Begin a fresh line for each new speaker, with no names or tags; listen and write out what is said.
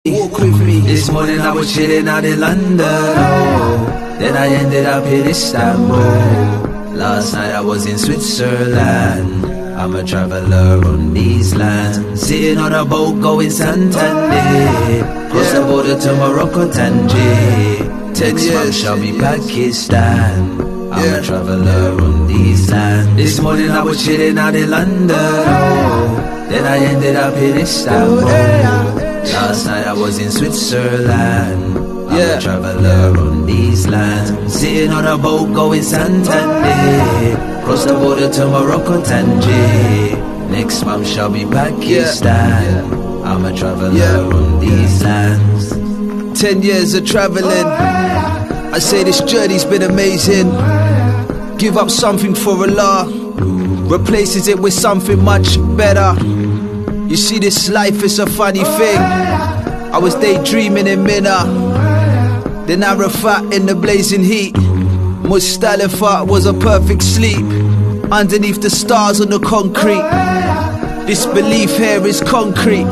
Walk with me.
This morning I was chilling out in London, oh. Then I ended up in Istanbul. Last night I was in Switzerland. I'm a traveller on these lands. Sitting on a boat going Santander. Cross the border to Morocco, Tangier. Text from Shelby, Pakistan. I'm a traveller on these lands. This morning I was chilling out in London, oh. Then I ended up in Istanbul. Last night I was in Switzerland. I'm a traveller on these lands. Sitting on a boat going Santander. Cross the border to Morocco, Tangier. Next month shall be Pakistan. I'm a traveller on these lands.
10 years of travelling, I say this journey's been amazing. Give up something for Allah, replaces it with something much better. You see, this life is a funny thing. I was daydreaming in Mina, then Arafat in the blazing heat. Muzdalifah was a perfect sleep, underneath the stars on the concrete. This belief here is concrete.